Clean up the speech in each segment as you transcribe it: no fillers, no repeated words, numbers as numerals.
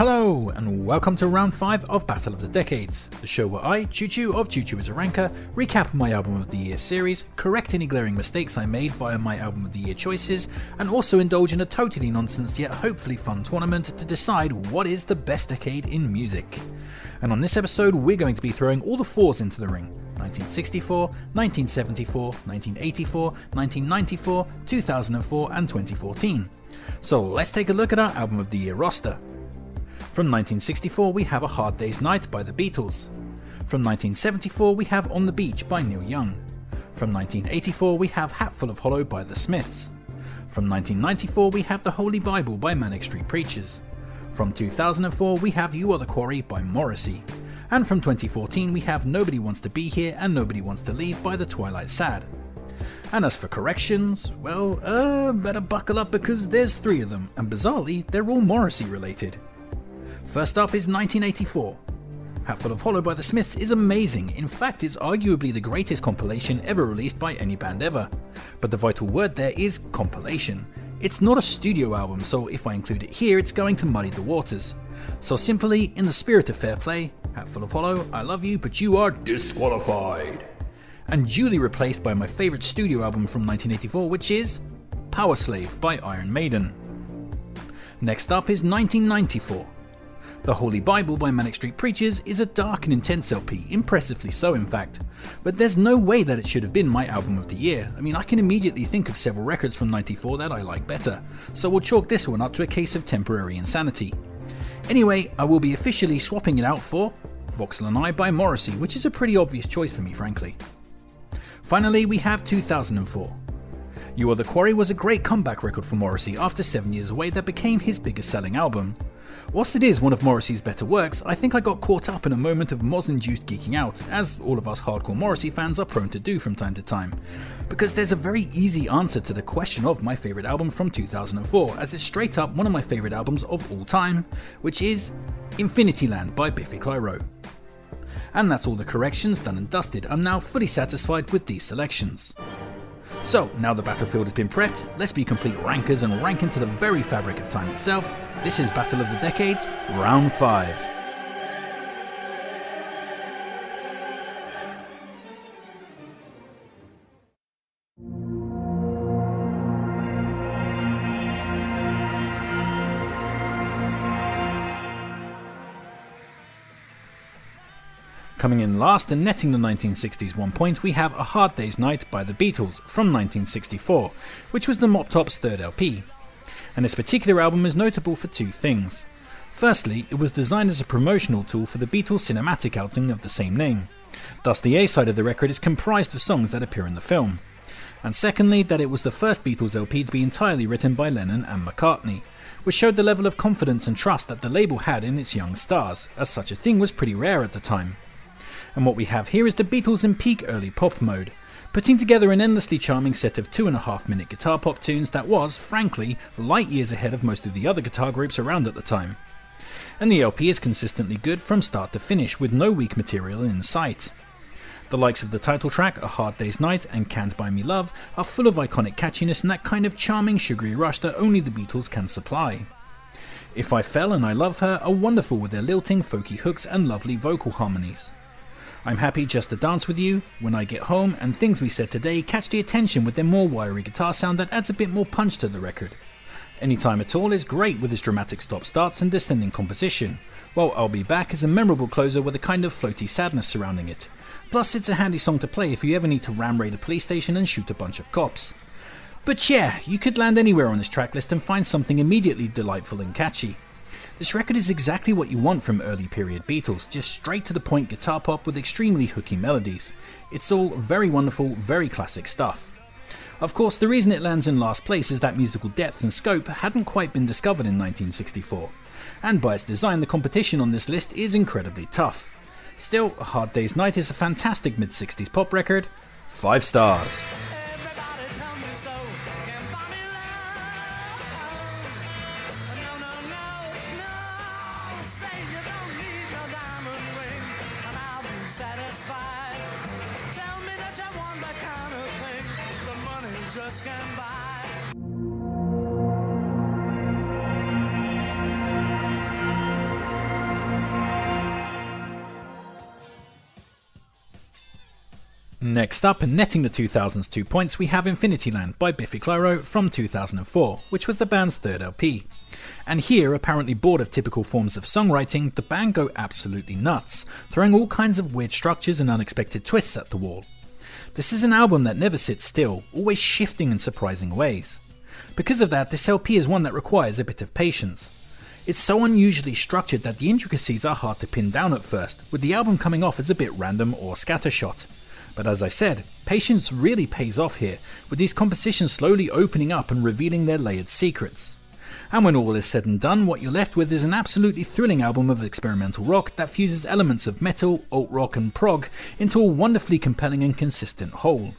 Hello, and welcome to round 5 of Battle of the Decades, the show where I, Chuchu of Chuchu is a Ranker, recap my Album of the Year series, correct any glaring mistakes I made via my Album of the Year choices, and also indulge in a totally nonsense yet hopefully fun tournament to decide what is the best decade in music. And on this episode we're going to be throwing all the fours into the ring: 1964, 1974, 1984, 1994, 2004 and 2014. So let's take a look at our Album of the Year roster. From 1964 we have A Hard Day's Night by the Beatles. From 1974 we have On the Beach by Neil Young. From 1984 we have Hatful of Hollow by the Smiths. From 1994 we have The Holy Bible by Manic Street Preachers. From 2004 we have You Are the Quarry by Morrissey. And from 2014 we have Nobody Wants to Be Here and Nobody Wants to Leave by the Twilight Sad. And as for corrections, well, better buckle up because there's 3 of them, and bizarrely they're all Morrissey related. First up is 1984. Hatful of Hollow by the Smiths is amazing, in fact it's arguably the greatest compilation ever released by any band ever. But the vital word there is compilation. It's not a studio album, so if I include it here it's going to muddy the waters. So simply, in the spirit of fair play, Hatful of Hollow, I love you but you are disqualified. And duly replaced by my favourite studio album from 1984, which is Powerslave by Iron Maiden. Next up is 1994. The Holy Bible by Manic Street Preachers is a dark and intense LP, impressively so in fact, but there's no way that it should have been my Album of the Year. I mean, I can immediately think of several records from 94 that I like better, so we'll chalk this one up to a case of temporary insanity. Anyway, I will be officially swapping it out for Vauxhall I by Morrissey, which is a pretty obvious choice for me frankly. Finally, we have 2004. You Are the Quarry was a great comeback record for Morrissey after 7 years away that became his biggest selling album. Whilst it is one of Morrissey's better works, I think I got caught up in a moment of Moz-induced geeking out, as all of us hardcore Morrissey fans are prone to do from time to time. Because there's a very easy answer to the question of my favourite album from 2004, as it's straight up one of my favourite albums of all time, which is Infinityland by Biffy Clyro. And that's all the corrections done and dusted. I'm now fully satisfied with these selections. So, now the battlefield has been prepped, let's be complete rankers and rank into the very fabric of time itself. This is Battle of the Decades, Round 5. Coming in last and netting the 1960s 1 point, we have A Hard Day's Night by the Beatles from 1964, which was the Mop Top's third LP. And this particular album is notable for 2 things. Firstly, it was designed as a promotional tool for the Beatles' cinematic outing of the same name. Thus the A-side of the record is comprised of songs that appear in the film. And secondly, that it was the first Beatles LP to be entirely written by Lennon and McCartney, which showed the level of confidence and trust that the label had in its young stars, as such a thing was pretty rare at the time. And what we have here is the Beatles in peak early pop mode, putting together an endlessly charming set of 2.5-minute guitar pop tunes that was, frankly, light years ahead of most of the other guitar groups around at the time. And the LP is consistently good from start to finish, with no weak material in sight. The likes of the title track, A Hard Day's Night and Can't Buy Me Love are full of iconic catchiness and that kind of charming sugary rush that only the Beatles can supply. If I Fell and I Love Her are wonderful with their lilting, folky hooks and lovely vocal harmonies. I'm Happy Just to Dance With You, When I Get Home and Things We Said Today catch the attention with their more wiry guitar sound that adds a bit more punch to the record. Anytime at All is great with its dramatic stop-starts and descending composition, while I'll Be Back is a memorable closer with a kind of floaty sadness surrounding it. Plus it's a handy song to play if you ever need to ram raid a police station and shoot a bunch of cops. But yeah, you could land anywhere on this track list and find something immediately delightful and catchy. This record is exactly what you want from early period Beatles, just straight to the point guitar pop with extremely hooky melodies. It's all very wonderful, very classic stuff. Of course, the reason it lands in last place is that musical depth and scope hadn't quite been discovered in 1964, and by its design the competition on this list is incredibly tough. Still, A Hard Day's Night is a fantastic mid-60s pop record, 5 stars. Just can't buy. Next up, netting the 2000's 2 points, we have Infinityland by Biffy Clyro from 2004, which was the band's third LP. And here, apparently bored of typical forms of songwriting, the band go absolutely nuts, throwing all kinds of weird structures and unexpected twists at the wall. This is an album that never sits still, always shifting in surprising ways. Because of that, this LP is one that requires a bit of patience. It's so unusually structured that the intricacies are hard to pin down at first, with the album coming off as a bit random or scattershot. But as I said, patience really pays off here, with these compositions slowly opening up and revealing their layered secrets. And when all is said and done, what you're left with is an absolutely thrilling album of experimental rock that fuses elements of metal, alt-rock and prog into a wonderfully compelling and consistent whole.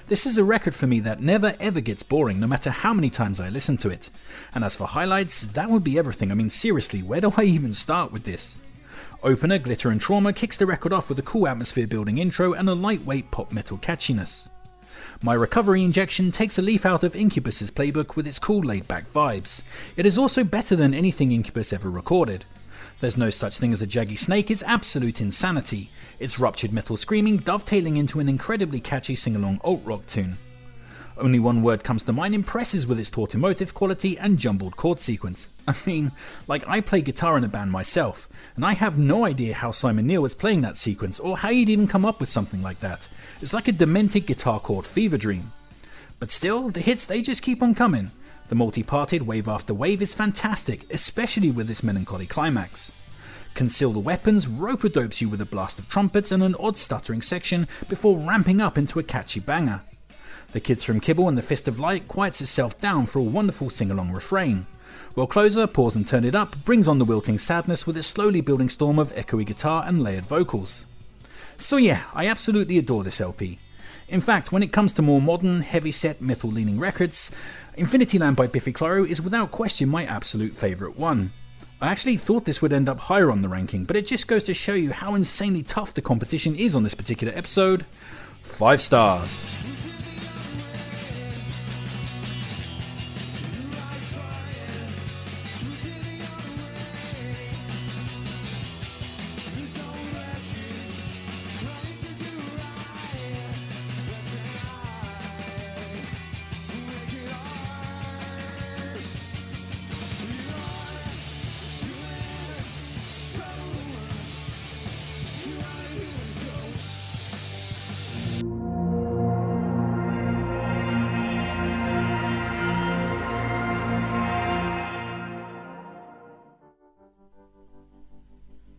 This is a record for me that never ever gets boring, no matter how many times I listen to it. And as for highlights, that would be everything. I mean, seriously, where do I even start with this? Opener, Glitter and Trauma kicks the record off with a cool atmosphere building intro and a lightweight pop metal catchiness. My Recovery Injection takes a leaf out of Incubus's playbook with its cool laid back vibes. It is also better than anything Incubus ever recorded. There's No Such Thing as a Jaggy Snake is absolute insanity, its ruptured metal screaming dovetailing into an incredibly catchy sing-along alt-rock tune. Only One Word Comes to Mind impresses with its taut emotive quality and jumbled chord sequence. I mean, like, I play guitar in a band myself, and I have no idea how Simon Neil was playing that sequence or how he'd even come up with something like that. It's like a demented guitar chord fever dream. But still, the hits, they just keep on coming. The multi-parted Wave After Wave is fantastic, especially with this melancholy climax. Conceal the Weapons rope-a-dopes you with a blast of trumpets and an odd stuttering section before ramping up into a catchy banger. The Kids from Kibble and the Fist of Light quiets itself down for a wonderful sing-along refrain, while Closer, Pause and Turn It Up brings on the wilting sadness with its slowly building storm of echoey guitar and layered vocals. So yeah, I absolutely adore this LP. In fact, when it comes to more modern, heavy-set, metal-leaning records, Infinityland by Biffy Clyro is without question my absolute favourite one. I actually thought this would end up higher on the ranking, but it just goes to show you how insanely tough the competition is on this particular episode. 5 stars.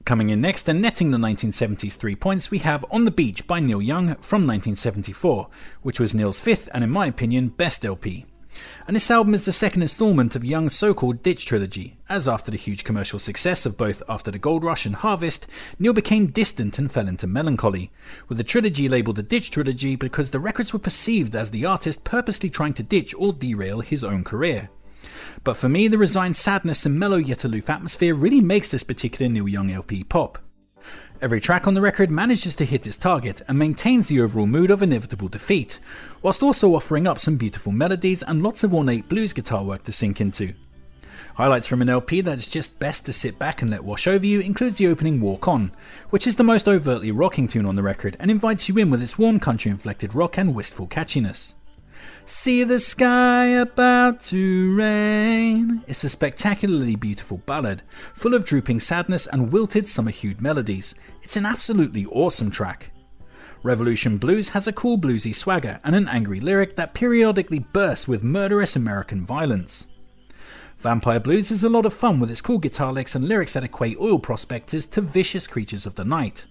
Coming in next and netting the 1970s 3 points, we have On the Beach by Neil Young from 1974, which was Neil's fifth and in my opinion best LP. And this album is the second installment of Young's so-called Ditch trilogy, as after the huge commercial success of both After the Gold Rush and Harvest, Neil became distant and fell into melancholy, with the trilogy labelled the Ditch trilogy because the records were perceived as the artist purposely trying to ditch or derail his own career. But for me, the resigned sadness and mellow yet aloof atmosphere really makes this particular Neil Young LP pop. Every track on the record manages to hit its target and maintains the overall mood of inevitable defeat, whilst also offering up some beautiful melodies and lots of ornate blues guitar work to sink into. Highlights from an LP that is just best to sit back and let wash over you includes the opening Walk On, which is the most overtly rocking tune on the record and invites you in with its warm country-inflected rock and wistful catchiness. See the sky about to rain. It's a spectacularly beautiful ballad, full of drooping sadness and wilted summer-hued melodies. It's an absolutely awesome track. Revolution Blues has a cool bluesy swagger and an angry lyric that periodically bursts with murderous American violence. Vampire Blues is a lot of fun with its cool guitar licks and lyrics that equate oil prospectors to vicious creatures of the night.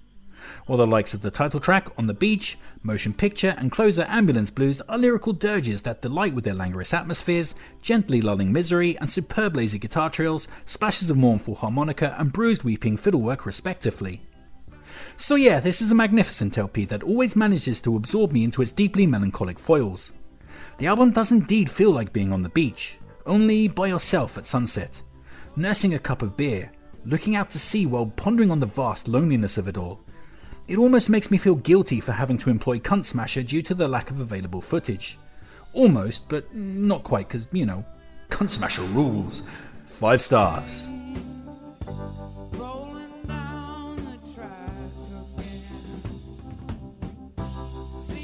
While the likes of the title track, On the Beach, Motion Picture and Closer Ambulance Blues are lyrical dirges that delight with their languorous atmospheres, gently lulling misery and superb lazy guitar trills, splashes of mournful harmonica and bruised weeping fiddlework respectively. So yeah, this is a magnificent LP that always manages to absorb me into its deeply melancholic foils. The album does indeed feel like being on the beach, only by yourself at sunset, nursing a cup of beer, looking out to sea while pondering on the vast loneliness of it all. It almost makes me feel guilty for having to employ Cunt Smasher due to the lack of available footage. Almost, but not quite, because, you know, Cunt Smasher rules. 5 stars. Rolling down the track again. See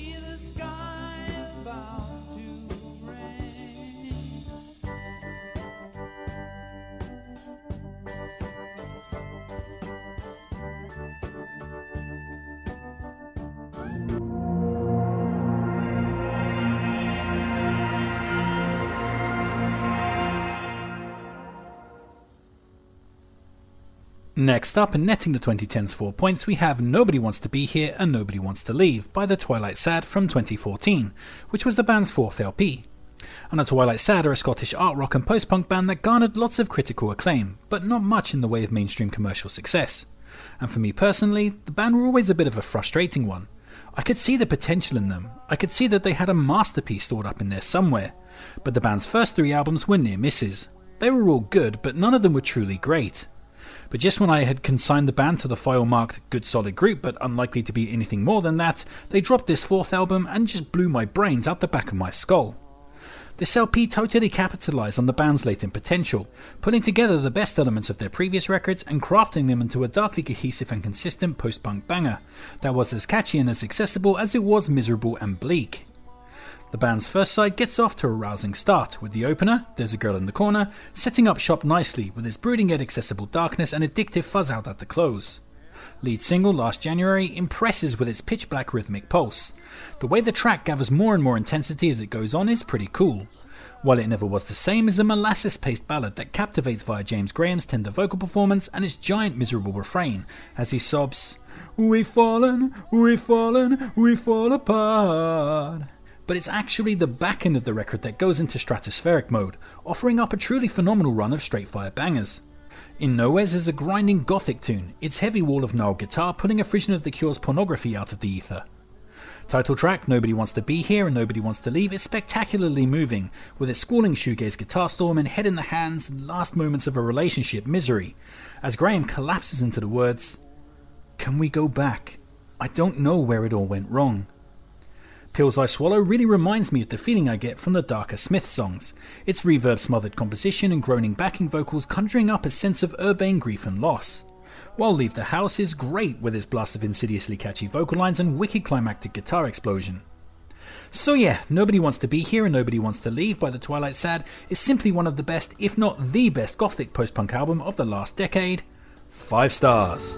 Next up, and netting the 2010's 4 points, we have Nobody Wants to Be Here and Nobody Wants to Leave by the Twilight Sad from 2014, which was the band's 4th LP. And the Twilight Sad are a Scottish art rock and post-punk band that garnered lots of critical acclaim, but not much in the way of mainstream commercial success. And for me personally, the band were always a bit of a frustrating one. I could see the potential in them, I could see that they had a masterpiece stored up in there somewhere, but the band's first 3 albums were near misses. They were all good, but none of them were truly great. But just when I had consigned the band to the file marked good solid group but unlikely to be anything more than that, they dropped this 4th album and just blew my brains out the back of my skull. This LP totally capitalised on the band's latent potential, putting together the best elements of their previous records and crafting them into a darkly cohesive and consistent post-punk banger that was as catchy and as accessible as it was miserable and bleak. The band's first side gets off to a rousing start, with the opener, There's a Girl in the Corner, setting up shop nicely with its brooding yet accessible darkness and addictive fuzz out at the close. Lead single Last January impresses with its pitch black rhythmic pulse. The way the track gathers more and more intensity as it goes on is pretty cool. While It Never Was the Same is a molasses-paced ballad that captivates via James Graham's tender vocal performance and its giant miserable refrain as he sobs, "We've fallen, we've fallen, we fall apart." But it's actually the back end of the record that goes into stratospheric mode, offering up a truly phenomenal run of straight-fire bangers. In Nowheres is a grinding gothic tune, its heavy wall of gnarled guitar pulling a frisson of The Cure's Pornography out of the ether. Title track Nobody Wants to Be Here and Nobody Wants to Leave is spectacularly moving, with its squalling shoegaze guitar storm and head in the hands and last moments of a relationship misery, as Graham collapses into the words, "Can we go back? I don't know where it all went wrong." Pills I Swallow really reminds me of the feeling I get from the darker Smith songs, its reverb-smothered composition and groaning backing vocals conjuring up a sense of urbane grief and loss. While Leave the House is great with its blast of insidiously catchy vocal lines and wicked climactic guitar explosion. So yeah, Nobody Wants to Be Here and Nobody Wants to Leave by the Twilight Sad is simply one of the best, if not the best, gothic post-punk album of the last decade. 5 stars.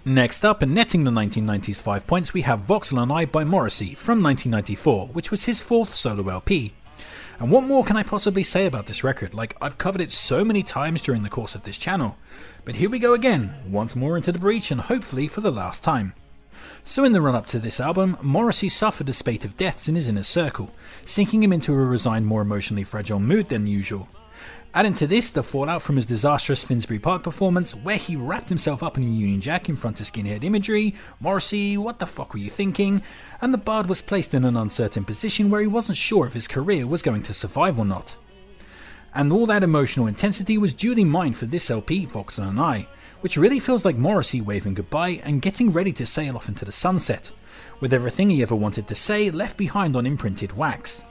Next up, and netting the 1990s 5 points, we have Vauxhall I by Morrissey from 1994, which was his 4th solo LP. And what more can I possibly say about this record? Like, I've covered it so many times during the course of this channel. But here we go again, once more into the breach and hopefully for the last time. So in the run up to this album, Morrissey suffered a spate of deaths in his inner circle, sinking him into a resigned, more emotionally fragile mood than usual. Adding to this, the fallout from his disastrous Finsbury Park performance, where he wrapped himself up in a Union Jack in front of skinhead imagery, Morrissey, what the fuck were you thinking? And the bard was placed in an uncertain position where he wasn't sure if his career was going to survive or not. And all that emotional intensity was duly mined for this LP, Vauxhall I, which really feels like Morrissey waving goodbye and getting ready to sail off into the sunset, with everything he ever wanted to say left behind on imprinted wax.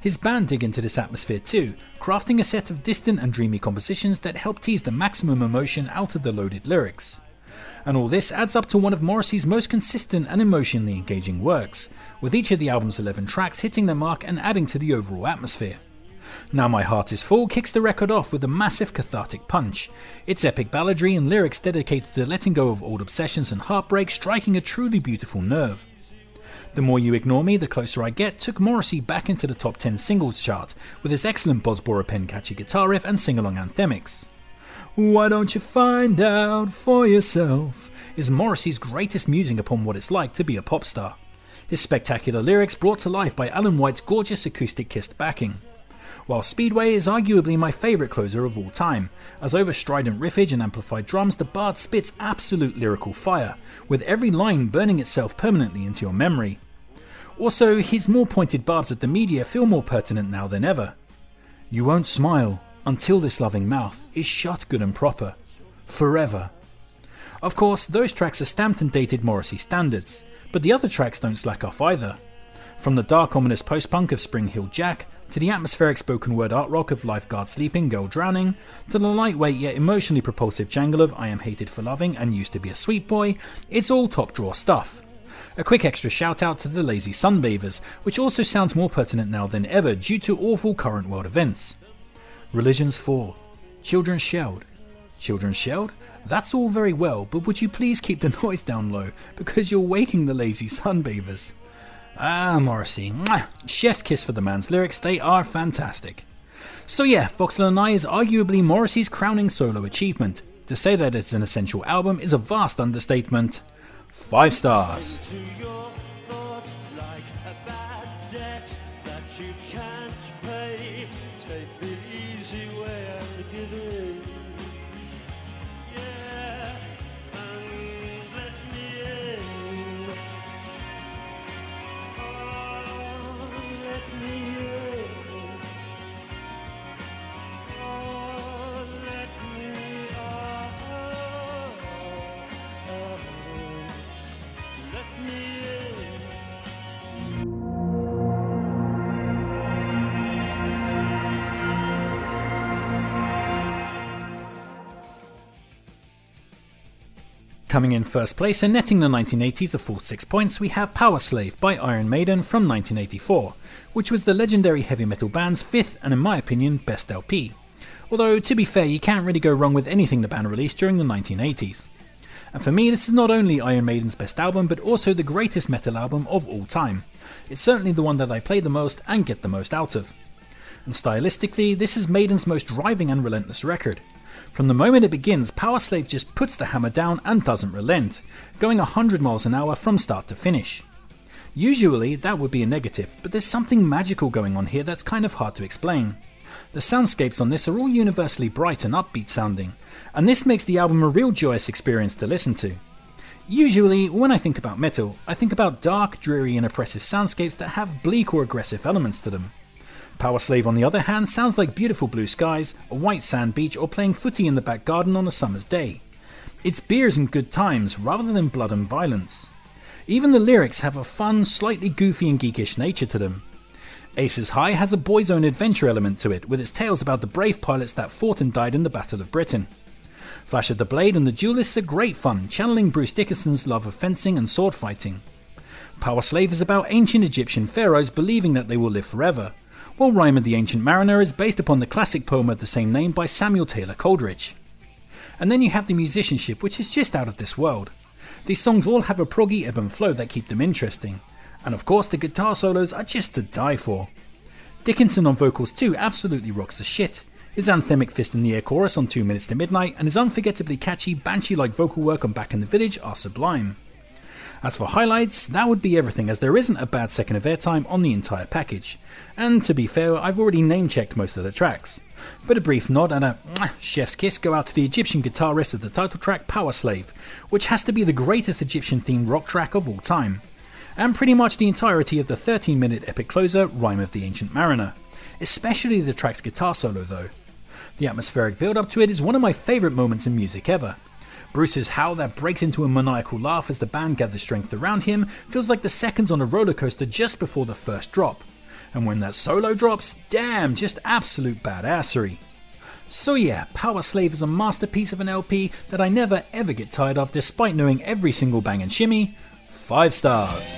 His band dig into this atmosphere too, crafting a set of distant and dreamy compositions that help tease the maximum emotion out of the loaded lyrics. And all this adds up to one of Morrissey's most consistent and emotionally engaging works, with each of the album's 11 tracks hitting their mark and adding to the overall atmosphere. Now My Heart Is Full kicks the record off with a massive cathartic punch, its epic balladry and lyrics dedicated to letting go of old obsessions and heartbreak striking a truly beautiful nerve. The More You Ignore Me, The Closer I Get took Morrissey back into the top 10 singles chart with his excellent Bosbora pen catchy guitar riff and sing-along anthemics. Why Don't You Find Out For Yourself is Morrissey's greatest musing upon what it's like to be a pop star. His spectacular lyrics brought to life by Alan White's gorgeous acoustic kissed backing. While Speedway is arguably my favourite closer of all time, as over strident riffage and amplified drums the bard spits absolute lyrical fire, with every line burning itself permanently into your memory. Also, his more pointed barbs at the media feel more pertinent now than ever. You won't smile until this loving mouth is shut good and proper. Forever. Of course, those tracks are stamped and dated Morrissey standards, but the other tracks don't slack off either. From the dark ominous post-punk of Spring Heel Jack, to the atmospheric spoken word art rock of Lifeguard Sleeping, Girl Drowning, to the lightweight yet emotionally propulsive jangle of I Am Hated for Loving and Used to Be a Sweet Boy, it's all top drawer stuff. A quick extra shout out to the Lazy Sunbathers, which also sounds more pertinent now than ever due to awful current world events. Religions fall. Children shelled. Children shelled? That's all very well, but would you please keep the noise down low, because you're waking the Lazy Sunbathers. Ah, Morrissey. Mwah! Chef's kiss for the man's lyrics, they are fantastic. So yeah, Vauxhall I is arguably Morrissey's crowning solo achievement. To say that it's an essential album is a vast understatement. 5 stars. Into your thoughts like a bad debt that you can't pay. Take the easy way and give in. Yeah, and let me in. Oh, let me in. Oh, let me in. Let me in. Coming in first place and netting the 1980s a full 6 points, we have Powerslave by Iron Maiden from 1984, which was the legendary heavy metal band's 5th and in my opinion best LP. Although to be fair, you can't really go wrong with anything the band released during the 1980s. And for me, this is not only Iron Maiden's best album, but also the greatest metal album of all time. It's certainly the one that I play the most and get the most out of. And stylistically, this is Maiden's most driving and relentless record. From the moment it begins, Powerslave just puts the hammer down and doesn't relent, going 100 miles an hour from start to finish. Usually that would be a negative, but there's something magical going on here that's kind of hard to explain. The soundscapes on this are all universally bright and upbeat sounding, and this makes the album a real joyous experience to listen to. Usually, when I think about metal, I think about dark, dreary and oppressive soundscapes that have bleak or aggressive elements to them. Powerslave on the other hand sounds like beautiful blue skies, a white sand beach or playing footy in the back garden on a summer's day. It's beers and good times rather than blood and violence. Even the lyrics have a fun, slightly goofy and geekish nature to them. Aces High has a boy's own adventure element to it, with its tales about the brave pilots that fought and died in the Battle of Britain. Flash of the Blade and the Duelists are great fun, channeling Bruce Dickinson's love of fencing and sword fighting. Powerslave is about ancient Egyptian pharaohs believing that they will live forever, while Rhyme of the Ancient Mariner is based upon the classic poem of the same name by Samuel Taylor Coleridge. And then you have the musicianship, which is just out of this world. These songs all have a proggy ebb and flow that keep them interesting. And of course the guitar solos are just to die for. Dickinson on vocals too absolutely rocks the shit. His anthemic Fist in the Air chorus on 2 Minutes to Midnight and his unforgettably catchy Banshee-like vocal work on Back in the Village are sublime. As for highlights, that would be everything, as there isn't a bad second of airtime on the entire package. And to be fair, I've already name-checked most of the tracks. But a brief nod and a chef's kiss go out to the Egyptian guitar riffs of the title track Powerslave, which has to be the greatest Egyptian-themed rock track of all time. And pretty much the entirety of the 13-minute epic closer, Rhyme of the Ancient Mariner. Especially the track's guitar solo though. The atmospheric build-up to it is one of my favourite moments in music ever. Bruce's howl that breaks into a maniacal laugh as the band gathers strength around him feels like the seconds on a roller coaster just before the first drop. And when that solo drops, damn, just absolute badassery. So yeah, Powerslave is a masterpiece of an LP that I never ever get tired of despite knowing every single bang and shimmy. 5 stars.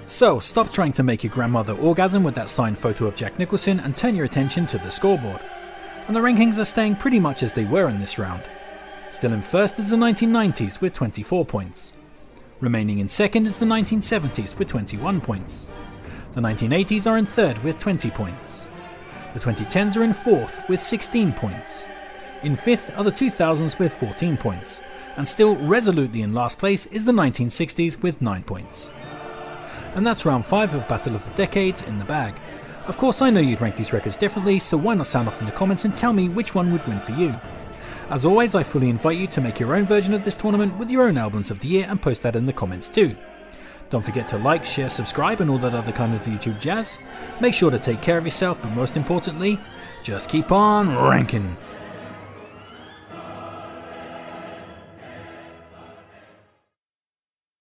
So stop trying to make your grandmother orgasm with that signed photo of Jack Nicholson and turn your attention to the scoreboard. And the rankings are staying pretty much as they were in this round. Still in first is the 1990s with 24 points. Remaining in second is the 1970s with 21 points. The 1980s are in third with 20 points. The 2010s are in fourth with 16 points. In fifth are the 2000s with 14 points. and still resolutely in last place is the 1960s with 9 points. And that's round 5 of Battle of the Decades in the bag. Of course I know you'd rank these records differently, so why not sound off in the comments and tell me which one would win for you. As always, I fully invite you to make your own version of this tournament with your own albums of the year and post that in the comments too. Don't forget to like, share, subscribe and all that other kind of YouTube jazz. Make sure to take care of yourself, but most importantly, just keep on ranking.